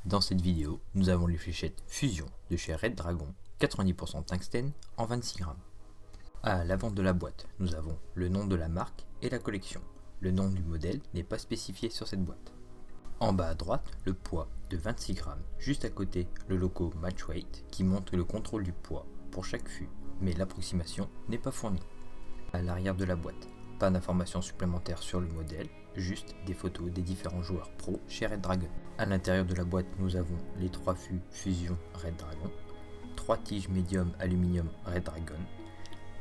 Dans cette vidéo, nous avons les fléchettes Fusion de chez Red Dragon, 90% tungstène en 26 grammes. À l'avant de la boîte, nous avons le nom de la marque et la collection. Le nom du modèle n'est pas spécifié sur cette boîte. En bas à droite, le poids de 26 grammes. Juste à côté, le logo Match Weight qui montre le contrôle du poids pour chaque fût, mais l'approximation n'est pas fournie. À l'arrière de la boîte, pas d'informations supplémentaires sur le modèle, juste des photos des différents joueurs pro chez Red Dragon. À l'intérieur de la boîte, nous avons les 3 fûts Fusion Red Dragon, 3 tiges médium aluminium Red Dragon,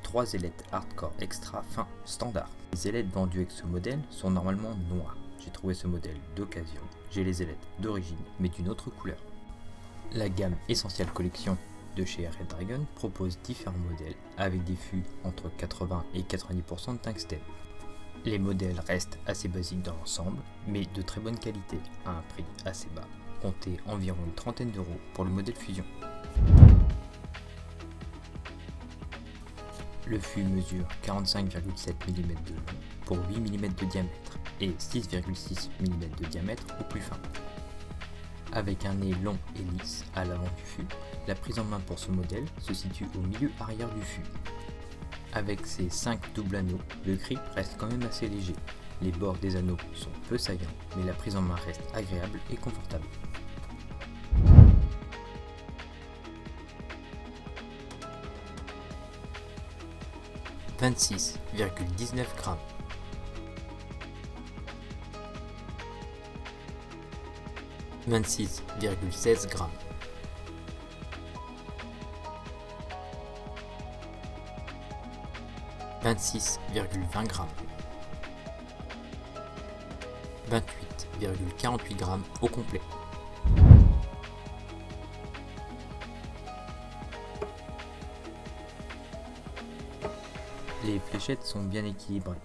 3 ailettes Hardcore Extra fin standard. Les ailettes vendues avec ce modèle sont normalement noires. J'ai trouvé ce modèle d'occasion. J'ai les ailettes d'origine mais d'une autre couleur. La gamme Essential Collection de chez Red Dragon propose différents modèles avec des fûts entre 80 et 90% de tungstène. Les modèles restent assez basiques dans l'ensemble, mais de très bonne qualité à un prix assez bas. Comptez environ une trentaine d'euros pour le modèle Fusion. Le fût mesure 45,7 mm de long pour 8 mm de diamètre et 6,6 mm de diamètre au plus fin. Avec un nez long et lisse à l'avant du fût, la prise en main pour ce modèle se situe au milieu arrière du fût. Avec ses 5 doubles anneaux, le grip reste quand même assez léger. Les bords des anneaux sont peu saillants, mais la prise en main reste agréable et confortable. « 26,19 grammes. 26,16 grammes. 26,20 grammes. 28,48 grammes au complet. Les fléchettes sont bien équilibrées,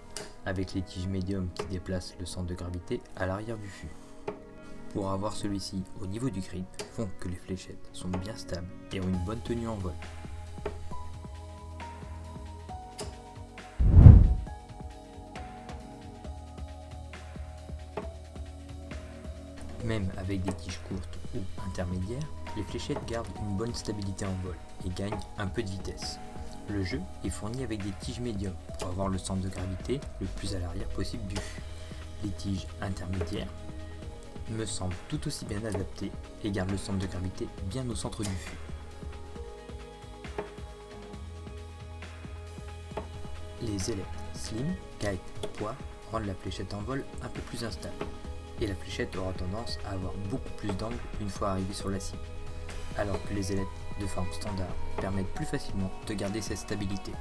avec les tiges médium qui déplacent le centre de gravité à l'arrière du fût. Pour avoir celui-ci au niveau du grip, font que les fléchettes sont bien stables et ont une bonne tenue en vol. Même avec des tiges courtes ou intermédiaires, les fléchettes gardent une bonne stabilité en vol et gagnent un peu de vitesse. Le jeu est fourni avec des tiges médium pour avoir le centre de gravité le plus à l'arrière possible du fût. Les tiges intermédiaires me semblent tout aussi bien adaptées et gardent le centre de gravité bien au centre du fût. Les ailettes slim, kite, poids rendent la fléchette en vol un peu plus instable. Et la fléchette aura tendance à avoir beaucoup plus d'angle une fois arrivée sur la cible, alors que les ailettes de forme standard permettent plus facilement de garder cette stabilité.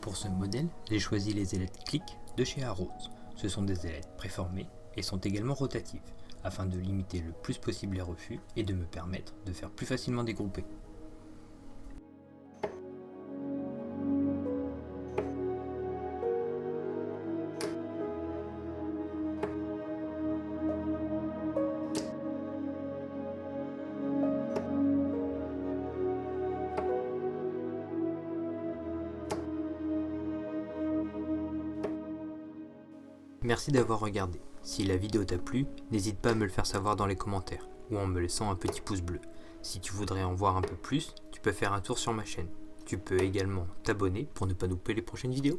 Pour ce modèle, j'ai choisi les ailettes Click de chez Arrows. Ce sont des ailettes préformées et sont également rotatives, afin de limiter le plus possible les refus et de me permettre de faire plus facilement des groupés. Merci d'avoir regardé. Si la vidéo t'a plu, n'hésite pas à me le faire savoir dans les commentaires ou en me laissant un petit pouce bleu. Si tu voudrais en voir un peu plus, tu peux faire un tour sur ma chaîne. Tu peux également t'abonner pour ne pas louper les prochaines vidéos.